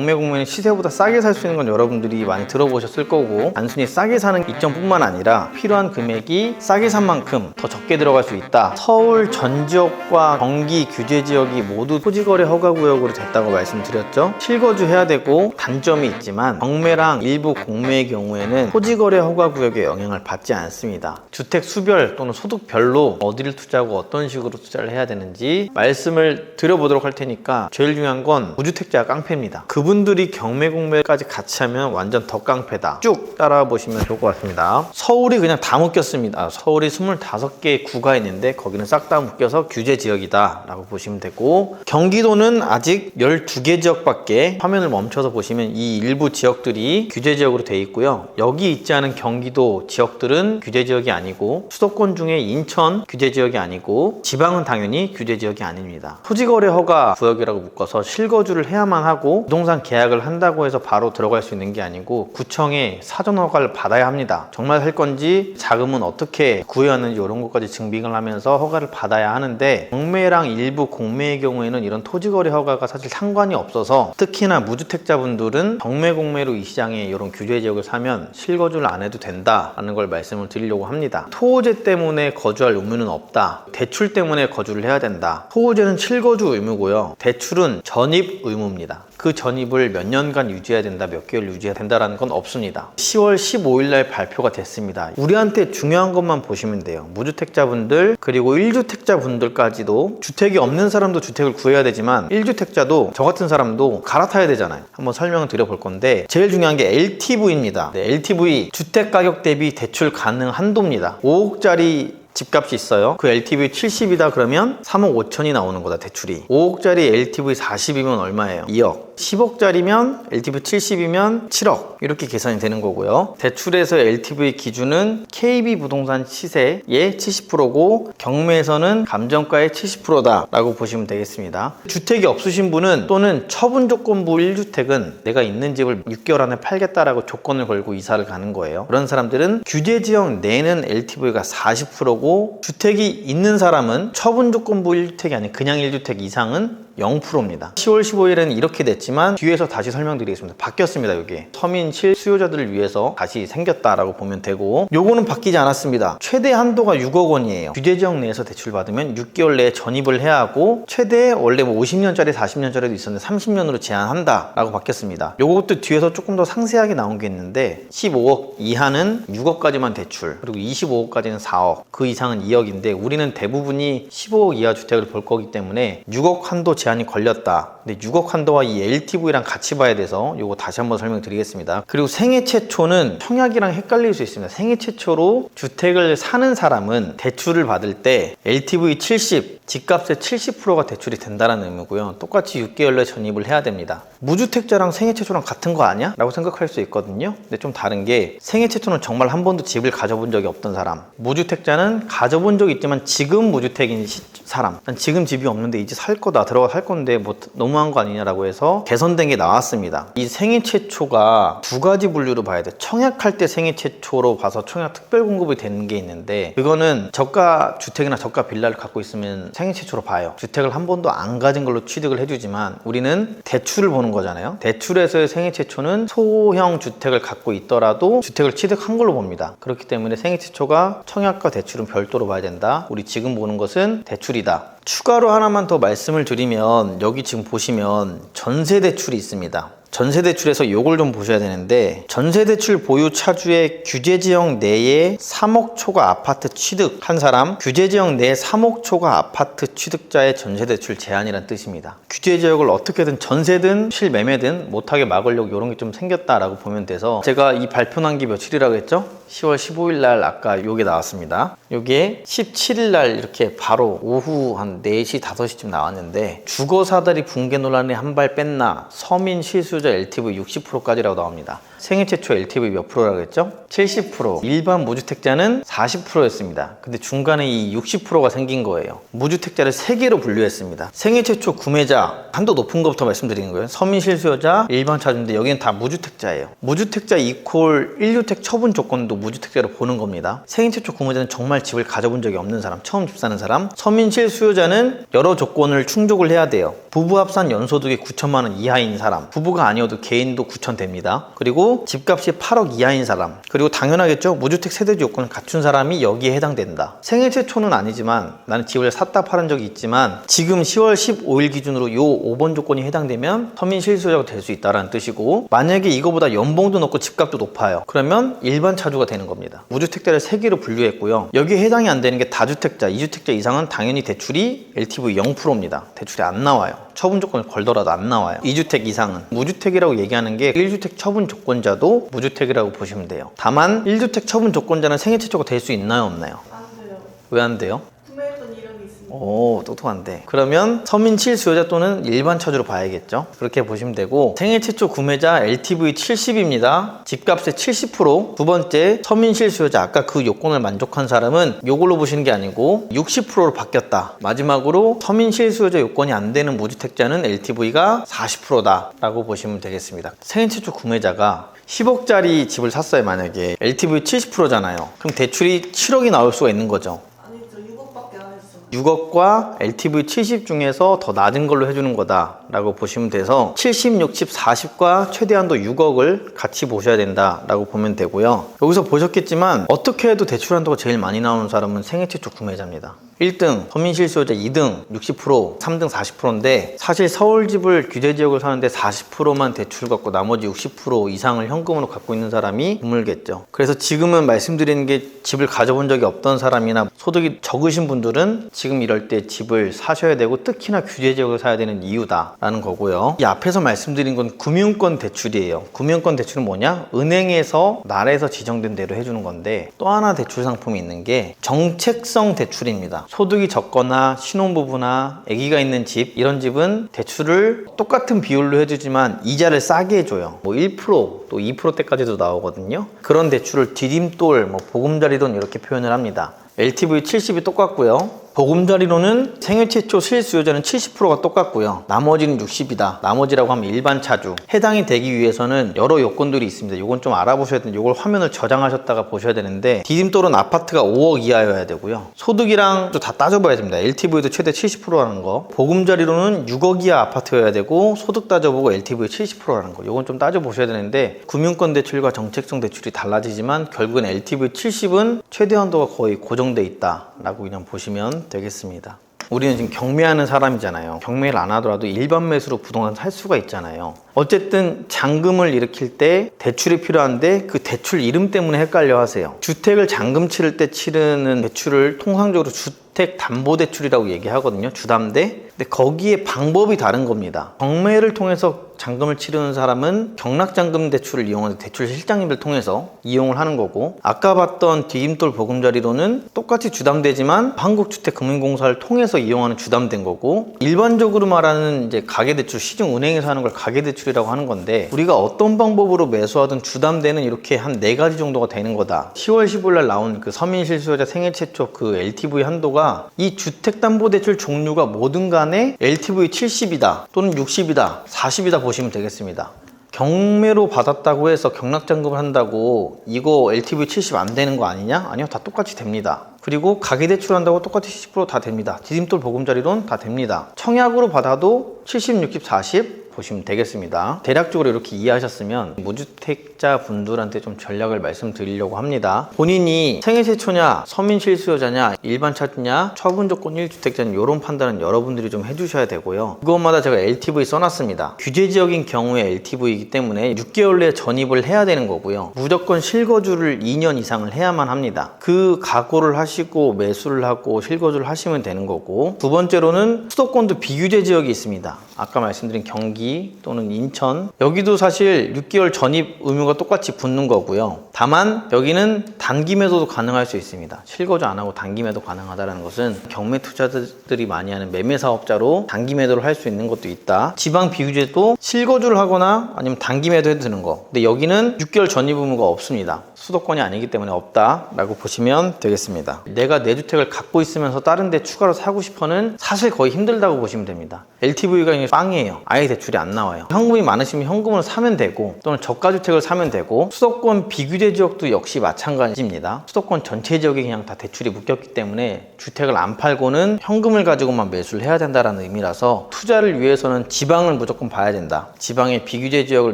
경매 공매는 시세보다 싸게 살 수 있는 건 여러분들이 많이 들어보셨을 거고, 단순히 싸게 사는 이점뿐만 아니라 필요한 금액이 싸게 산 만큼 더 적게 들어갈 수 있다. 서울 전 지역과 경기 규제 지역이 모두 토지거래 허가구역으로 됐다고 말씀드렸죠. 실거주 해야 되고, 단점이 있지만 경매랑 일부 공매의 경우에는 토지거래 허가구역에 영향을 받지 않습니다. 주택 수별 또는 소득별로 어디를 투자하고 어떤 식으로 투자를 해야 되는지 말씀을 드려보도록 할 테니까, 제일 중요한 건 무주택자가 깡패입니다. 그분들이 경매 공매까지 같이 하면 완전 더 깡패다. 쭉 따라와 보시면 좋을 것 같습니다. 서울이 그냥 다 묶였습니다. 서울이 25개의 구가 있는데 거기는 싹 다 묶여서 규제 지역이다 라고 보시면 되고, 경기도는 아직 12개 지역밖에, 화면을 멈춰서 보시면 이 일부 지역들이 규제 지역으로 되어 있고요. 여기 있지 않은 경기도 지역들은 규제 지역이 아니고, 수도권 중에 인천 규제 지역이 아니고, 지방은 당연히 규제 지역이 아닙니다. 토지거래 허가 구역이라고 묶어서 실거주를 해야만 하고, 부동산 계약을 한다고 해서 바로 들어갈 수 있는 게 아니고 구청에 사전 허가를 받아야 합니다. 정말 살 건지, 자금은 어떻게 구해야 하는지 이런 것까지 증빙을 하면서 허가를 받아야 하는데, 경매랑 일부 공매의 경우에는 이런 토지거래 허가가 사실 상관이 없어서, 특히나 무주택자분들은 경매 공매로 이 시장에 이런 규제 지역을 사면 실거주를 안 해도 된다라는 걸 말씀을 드리려고 합니다. 토호제 때문에 거주할 의무는 없다. 대출 때문에 거주를 해야 된다. 토호제는 실거주 의무고요. 대출은 전입 의무입니다. 그 전입을 몇 년간 유지해야 된다, 몇 개월 유지해야 된다라는 건 없습니다. 10월 15일 날 발표가 됐습니다. 우리한테 중요한 것만 보시면 돼요. 무주택자분들 그리고 1주택자분들까지도, 주택이 없는 사람도 주택을 구해야 되지만 1주택자도, 저 같은 사람도 갈아타야 되잖아요. 한번 설명을 드려볼 건데, 제일 중요한 게 LTV입니다. 네, LTV, 주택가격 대비 대출 가능 한도입니다. 5억짜리 집값이 있어요. 그 LTV 70이다 그러면 3억 5천이 나오는 거다, 대출이. 5억짜리 LTV 40이면 얼마예요? 2억. 10억짜리면 LTV 70이면 7억. 이렇게 계산이 되는 거고요. 대출에서 LTV 기준은 KB 부동산 시세의 70%고 경매에서는 감정가의 70%다 라고 보시면 되겠습니다. 주택이 없으신 분은, 또는 처분 조건부 1주택은 내가 있는 집을 6개월 안에 팔겠다라고 조건을 걸고 이사를 가는 거예요. 그런 사람들은 규제 지역 내는 LTV가 40%고, 주택이 있는 사람은 처분 조건부 1주택이 아닌 그냥 1주택 이상은 0%입니다. 10월 15일에는 이렇게 됐지만 뒤에서 다시 설명드리겠습니다. 바뀌었습니다. 이게 서민 실수요자들을 위해서 다시 생겼다라고 보면 되고, 요거는 바뀌지 않았습니다. 최대 한도가 6억 원이에요. 규제지역 내에서 대출 받으면 6개월 내에 전입을 해야 하고, 최대 원래 뭐 50년짜리 40년짜리도 있었는데 30년으로 제한한다 라고 바뀌었습니다. 요것도 뒤에서 조금 더 상세하게 나온 게 있는데, 15억 이하는 6억까지만 대출, 그리고 25억까지는 4억, 그 이상은 2억인데 우리는 대부분이 15억 이하 주택을 볼 거기 때문에 6억 한도 제한이 걸렸다. 근데 6억 한도와 이 LTV랑 같이 봐야 돼서 요거 다시 한번 설명드리겠습니다. 그리고 생애 최초는 청약이랑 헷갈릴 수 있습니다. 생애 최초로 주택을 사는 사람은 대출을 받을 때 LTV 70, 집값의 70%가 대출이 된다는 의미고요. 똑같이 6개월 내에 전입을 해야 됩니다. 무주택자랑 생애 최초랑 같은 거 아니야? 라고 생각할 수 있거든요. 근데 좀 다른 게, 생애 최초는 정말 한 번도 집을 가져본 적이 없던 사람, 무주택자는 가져본 적이 있지만 지금 무주택인 사람, 난 지금 집이 없는데 이제 살 거다, 들어가 살 건데 뭐 너무한 거 아니냐라고 해서 개선된 게 나왔습니다. 이 생애 최초가 두 가지 분류로 봐야 돼. 청약할 때 생애 최초로 봐서 청약 특별 공급이 되는 게 있는데, 그거는 저가 주택이나 저가 빌라를 갖고 있으면 생애 최초로 봐요. 주택을 한 번도 안 가진 걸로 취득을 해주지만 우리는 대출을 보는 거잖아요. 대출에서의 생애 최초는 소형 주택을 갖고 있더라도 주택을 취득한 걸로 봅니다. 그렇기 때문에 생애 최초가 청약과 대출은 별도로 봐야 된다. 우리 지금 보는 것은 대출이다. 추가로 하나만 더 말씀을 드리면, 여기 지금 보시면 전세대출이 있습니다. 전세대출에서 요걸 좀 보셔야 되는데, 전세대출 보유 차주의 규제지역 내에 3억 초과 아파트 취득한 사람, 규제지역 내 3억 초과 아파트 취득자의 전세대출 제한이란 뜻입니다. 규제지역을 어떻게든 전세든 실매매든 못하게 막으려고 이런 게 좀 생겼다라고 보면 돼서, 제가 이 발표 난 게 며칠이라고 했죠? 10월 15일 날 아까 요게 나왔습니다. 요게 17일 날 이렇게 바로 오후 한 4시, 5시쯤 나왔는데, 주거사다리 붕괴 논란에 한 발 뺐나, 서민 실수요자 LTV 60%까지라고 나옵니다. 생애 최초 LTV 몇 프로라고 했죠? 70%. 일반 무주택자는 40%였습니다. 근데 중간에 이 60%가 생긴 거예요. 무주택자를 3개로 분류했습니다. 생애 최초 구매자, 한도 높은 것부터 말씀드리는 거예요. 서민 실수요자, 일반 차주인데 여기는 다 무주택자예요. 무주택자 이퀄 1주택 처분 조건도 무주택자로 보는 겁니다. 생애 최초 구매자는 정말 집을 가져본 적이 없는 사람, 처음 집 사는 사람. 서민실 수요자는 여러 조건을 충족을 해야 돼요. 부부 합산 연소득이 9천만 원 이하인 사람, 부부가 아니어도 개인도 9천 됩니다. 그리고 집값이 8억 이하인 사람, 그리고 당연하겠죠, 무주택 세대주 요건을 갖춘 사람이 여기에 해당된다. 생애 최초는 아니지만 나는 집을 샀다 팔은 적이 있지만 지금 10월 15일 기준으로 요 5번 조건이 해당되면 서민실 수요자가 될 수 있다는 뜻이고, 만약에 이거보다 연봉도 높고 집값도 높아요. 그러면 일반 차주가 되는 겁니다. 무주택자를 3개로 분류했고요. 여기에 해당이 안 되는 게 다주택자, 2주택자 이상은 당연히 대출이 LTV 0%입니다. 대출이 안 나와요. 처분 조건을 걸더라도 안 나와요. 2주택 이상은. 무주택이라고 얘기하는 게 1주택 처분 조건자도 무주택이라고 보시면 돼요. 다만 1주택 처분 조건자는 생애 최초가 될 수 있나요, 없나요? 안 돼요. 왜 안 돼요? 구매했던 이름이 있습니다. 오, 똑똑한데. 그러면 서민실 수요자 또는 일반 차주로 봐야겠죠. 그렇게 보시면 되고, 생애 최초 구매자 LTV 70입니다. 집값의 70%. 두 번째, 서민실 수요자, 아까 그 요건을 만족한 사람은 요걸로 보시는 게 아니고 60%로 바뀌었다. 마지막으로 서민실 수요자 요건이 안 되는 무주택자는 LTV가 40%다 라고 보시면 되겠습니다. 생애 최초 구매자가 10억짜리 집을 샀어요. 만약에 LTV 70%잖아요. 그럼 대출이 7억이 나올 수가 있는 거죠. 아니죠. 6억밖에 안 했어. 6억과 LTV 70 중에서 더 낮은 걸로 해주는 거다라고 보시면 돼서 70, 60, 40과 최대한도 6억을 같이 보셔야 된다라고 보면 되고요. 여기서 보셨겠지만 어떻게 해도 대출 한도가 제일 많이 나오는 사람은 생애 최초 구매자입니다. 1등 서민실 수요자, 2등 60%, 3등 40%인데 사실 서울집을 규제지역을 사는데 40%만 대출 갖고 나머지 60% 이상을 현금으로 갖고 있는 사람이 드물겠죠. 그래서 지금은 말씀드리는 게 집을 가져본 적이 없던 사람이나 소득이 적으신 분들은 지금 이럴 때 집을 사셔야 되고 특히나 규제지역을 사야 되는 이유다라는 거고요. 이 앞에서 말씀드린 건 금융권 대출이에요. 금융권 대출은 뭐냐? 은행에서 나라에서 지정된 대로 해주는 건데, 또 하나 대출 상품이 있는 게 정책성 대출입니다. 소득이 적거나 신혼부부나 아기가 있는 집, 이런 집은 대출을 똑같은 비율로 해주지만 이자를 싸게 해줘요. 뭐 1%, 또 2%대까지도 나오거든요. 그런 대출을 디딤돌, 보금자리돈 이렇게 표현을 합니다. LTV 70이 똑같고요. 보금자리로는 생애 최초 실수요자는 70%가 똑같고요. 나머지는 60이다. 나머지라고 하면 일반 차주. 해당이 되기 위해서는 여러 요건들이 있습니다. 이건 좀 알아보셔야 되는데, 이걸 화면을 저장하셨다가 보셔야 되는데, 디딤돌은 아파트가 5억 이하여야 되고요. 소득이랑 또 다 따져봐야 됩니다. LTV도 최대 70%라는 거. 보금자리로는 6억 이하 아파트여야 되고, 소득 따져보고 LTV 70%라는 거. 이건 좀 따져보셔야 되는데, 금융권 대출과 정책성 대출이 달라지지만 결국은 LTV 70은 최대 한도가 거의 고정돼 있다라고 그냥 보시면 되겠습니다. 우리는 지금 경매하는 사람이잖아요. 경매를 안 하더라도 일반 매수로 부동산 살 수가 있잖아요. 어쨌든 잔금을 일으킬 때 대출이 필요한데 그 대출 이름 때문에 헷갈려 하세요. 주택을 잔금 치를 때 치르는 대출을 통상적으로 주택담보대출이라고 얘기하거든요. 주담대. 근데 거기에 방법이 다른 겁니다. 경매를 통해서 잔금을 치르는 사람은 경락잔금 대출을 이용하는 대출 실장님을 통해서 이용을 하는 거고, 아까 봤던 디딤돌 보금자리로는 똑같이 주담대지만 한국주택금융공사를 통해서 이용하는 주담대인 거고, 일반적으로 말하는 이제 가계대출, 시중은행에서 하는 걸 가계대출이라고 하는 건데, 우리가 어떤 방법으로 매수하든 주담대는 이렇게 한 4가지 정도가 되는 거다. 10월 15일 날 나온 그 서민실 수요자 생애 최초 그 LTV 한도가, 이 주택담보대출 종류가 뭐든 간에 LTV 70이다 또는 60이다 40이다 보시면 되겠습니다. 경매로 받았다고 해서 경락잔금을 한다고 이거 LTV 70 안 되는 거 아니냐? 아니요, 다 똑같이 됩니다. 그리고 가계대출 한다고 똑같이 70% 다 됩니다. 디딤돌 보금자리론 다 됩니다. 청약으로 받아도 70, 60, 40 보시면 되겠습니다. 대략적으로 이렇게 이해하셨으면 무주택자 분들한테 좀 전략을 말씀드리려고 합니다. 본인이 생애 최초냐, 서민실 수요자냐, 일반 차주냐, 처분 조건 1주택자냐, 이런 판단은 여러분들이 좀 해주셔야 되고요. 그것마다 제가 LTV 써놨습니다. 규제지역인 경우에 LTV이기 때문에 6개월 내에 전입을 해야 되는 거고요. 무조건 실거주를 2년 이상을 해야만 합니다. 그 각오를 하시고 매수를 하고 실거주를 하시면 되는 거고, 두 번째로는 수도권도 비규제 지역이 있습니다. 아까 말씀드린 경기 또는 인천, 여기도 사실 6개월 전입 의무가 똑같이 붙는 거고요. 다만 여기는 단기 매도도 가능할 수 있습니다. 실거주 안 하고 단기 매도 가능하다는 것은 경매 투자들이 많이 하는 매매 사업자로 단기 매도를 할 수 있는 것도 있다. 지방 비규제도 실거주를 하거나 아니면 단기 매도해도 되는 거. 근데 여기는 6개월 전입 의무가 없습니다. 수도권이 아니기 때문에 없다라고 보시면 되겠습니다. 내가 내 주택을 갖고 있으면서 다른 데 추가로 사고 싶어는 사실 거의 힘들다고 보시면 됩니다. LTV가 빵이에요. 아예 대출이 안 나와요. 현금이 많으시면 현금으로 사면 되고 또는 저가주택을 사면 되고 수도권 비규제 지역도 역시 마찬가지입니다. 수도권 전체 지역에 그냥 다 대출이 묶였기 때문에 주택을 안 팔고는 현금을 가지고만 매수를 해야 된다는 의미라서 투자를 위해서는 지방을 무조건 봐야 된다. 지방의 비규제 지역을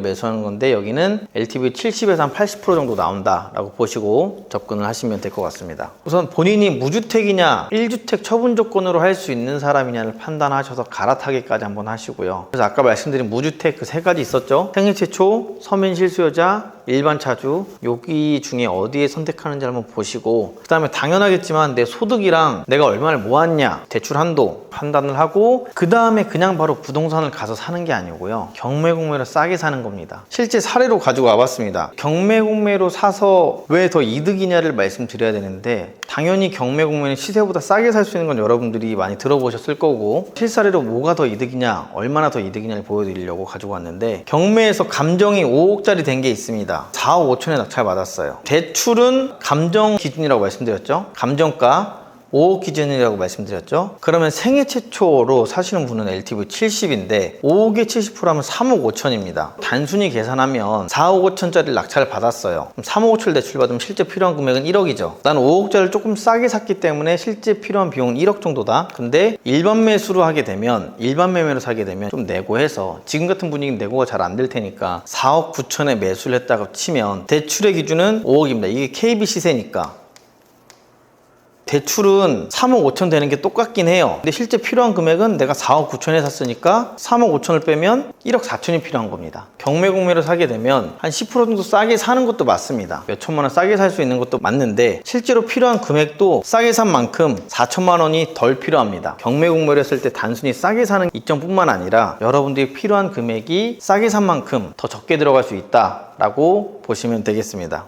매수하는 건데 여기는 LTV 70에서 한 80% 정도 나온다라고 보시고 접근을 하시면 될 것 같습니다. 우선 본인이 무주택이냐 1주택 처분 조건으로 할 수 있는 사람이냐를 판단하셔서 갈아타기까지 한번 하시고요. 그래서 아까 말씀드린 무주택 그 세 가지 있었죠. 생애 최초, 서민 실수요자, 일반 차주 여기 중에 어디에 선택하는지 한번 보시고 그 다음에 당연하겠지만 내 소득이랑 내가 얼마를 모았냐 대출 한도 판단을 하고 그 다음에 그냥 바로 부동산을 가서 사는 게 아니고요. 경매공매로 싸게 사는 겁니다. 실제 사례로 가지고 와봤습니다. 경매공매로 사서 왜 더 이득이냐를 말씀드려야 되는데 당연히 경매공매는 시세보다 싸게 살 수 있는 건 여러분들이 많이 들어보셨을 거고 실사례로 뭐가 더 이득이냐 얼마나 더 이득이냐를 보여드리려고 가지고 왔는데 경매에서 감정이 5억짜리 된 게 있습니다. 4억 5천에 낙찰 받았어요. 대출은 감정 기준이라고 말씀드렸죠. 감정가 5억 기준이라고 말씀드렸죠. 그러면 생애 최초로 사시는 분은 LTV 70인데 5억에 70%하면 3억 5천입니다. 단순히 계산하면 4억 5천짜리 낙찰을 받았어요. 그럼 3억 5천 대출 받으면 실제 필요한 금액은 1억이죠. 난 5억짜리를 조금 싸게 샀기 때문에 실제 필요한 비용은 1억 정도다. 근데 일반 매수로 하게 되면 일반 매매로 사게 되면 좀 내고해서 지금 같은 분위기는 내고가 잘 안 될 테니까 4억 9천에 매수를 했다고 치면 대출의 기준은 5억입니다. 이게 KB 시세니까 대출은 3억 5천 되는 게 똑같긴 해요. 근데 실제 필요한 금액은 내가 4억 9천에 샀으니까 3억 5천을 빼면 1억 4천이 필요한 겁니다. 경매공매로 사게 되면 한 10% 정도 싸게 사는 것도 맞습니다. 몇 천만 원 싸게 살 수 있는 것도 맞는데 실제로 필요한 금액도 싸게 산 만큼 4천만 원이 덜 필요합니다. 경매공매로 했을 때 단순히 싸게 사는 이점뿐만 아니라 여러분들이 필요한 금액이 싸게 산 만큼 더 적게 들어갈 수 있다라고 보시면 되겠습니다.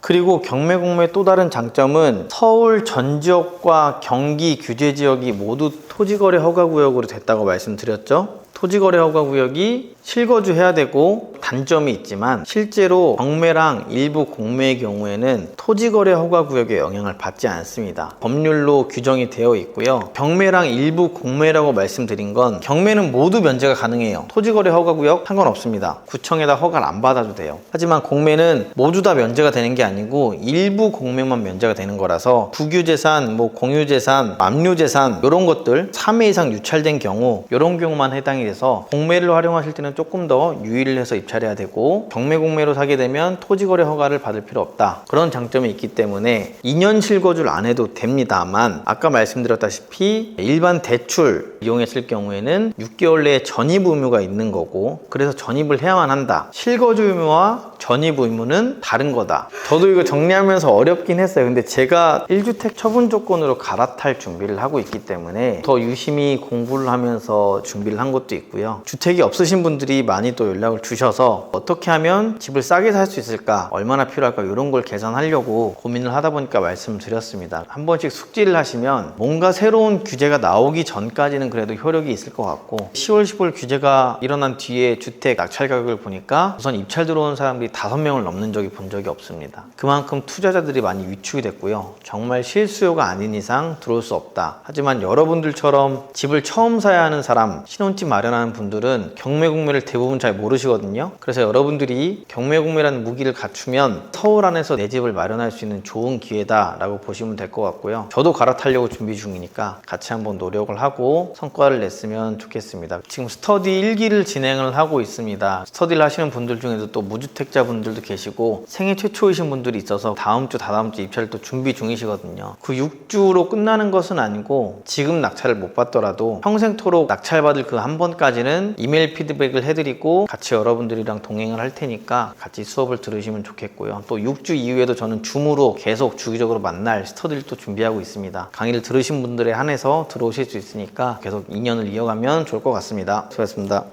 그리고 경매공매의 또 다른 장점은 서울 전 지역과 경기 규제 지역이 모두 토지거래 허가구역으로 됐다고 말씀드렸죠. 토지거래 허가구역이 실거주해야 되고 단점이 있지만 실제로 경매랑 일부 공매의 경우에는 토지거래 허가구역의 영향을 받지 않습니다. 법률로 규정이 되어 있고요. 경매랑 일부 공매라고 말씀드린 건 경매는 모두 면제가 가능해요. 토지거래 허가구역 상관없습니다. 구청에다 허가를 안 받아도 돼요. 하지만 공매는 모두 다 면제가 되는 게 아니고 일부 공매만 면제가 되는 거라서 부규재산, 공유재산, 압류재산 이런 것들 3회 이상 유찰된 경우 이런 경우만 해당이 돼서 공매를 활용하실 때는 조금 더 유의를 해서 입찰해야 되고 경매공매로 사게 되면 토지거래 허가를 받을 필요 없다. 그런 장점이 있기 때문에 2년 실거주를 안 해도 됩니다만 아까 말씀드렸다시피 일반 대출 이용했을 경우에는 6개월 내에 전입 의무가 있는 거고 그래서 전입을 해야만 한다. 실거주 의무와 전입 의무는 다른 거다. 저도 이거 정리하면서 어렵긴 했어요. 근데 제가 1주택 처분 조건으로 갈아탈 준비를 하고 있기 때문에 더 유심히 공부를 하면서 준비를 한 것도 있고요. 주택이 없으신 분들이 많이 또 연락을 주셔서 어떻게 하면 집을 싸게 살 수 있을까, 얼마나 필요할까 이런 걸 계산하려고 고민을 하다 보니까 말씀드렸습니다. 한 번씩 숙지를 하시면 뭔가 새로운 규제가 나오기 전까지는 그래도 효력이 있을 것 같고 10월 15일 규제가 일어난 뒤에 주택 낙찰 가격을 보니까 우선 입찰 들어온 사람들이 5명을 넘는 적이 본 적이 없습니다. 그만큼 투자자들이 많이 위축이 됐고요. 정말 실수요가 아닌 이상 들어올 수 없다. 하지만 여러분들처럼 집을 처음 사야 하는 사람, 신혼집 마련하는 분들은 경매공매를 대부분 잘 모르시거든요. 그래서 여러분들이 경매공매라는 무기를 갖추면 서울 안에서 내 집을 마련할 수 있는 좋은 기회다라고 보시면 될 것 같고요. 저도 갈아타려고 준비 중이니까 같이 한번 노력을 하고 성과를 냈으면 좋겠습니다. 지금 스터디 1기를 진행을 하고 있습니다. 스터디를 하시는 분들 중에도 또 무주택자 분들도 계시고 생애 최초이신 분들이 있어서 다음 주, 다다음 주 입찰을 또 준비 중이시거든요. 그 6주로 끝나는 것은 아니고 지금 낙찰을 못 받더라도 평생토록 낙찰받을 그 한 번까지는 이메일 피드백을 해드리고 같이 여러분들이랑 동행을 할 테니까 같이 수업을 들으시면 좋겠고요. 또 6주 이후에도 저는 줌으로 계속 주기적으로 만날 스터디를 또 준비하고 있습니다. 강의를 들으신 분들에 한해서 들어오실 수 있으니까 계속 인연을 이어가면 좋을 것 같습니다. 수고하셨습니다.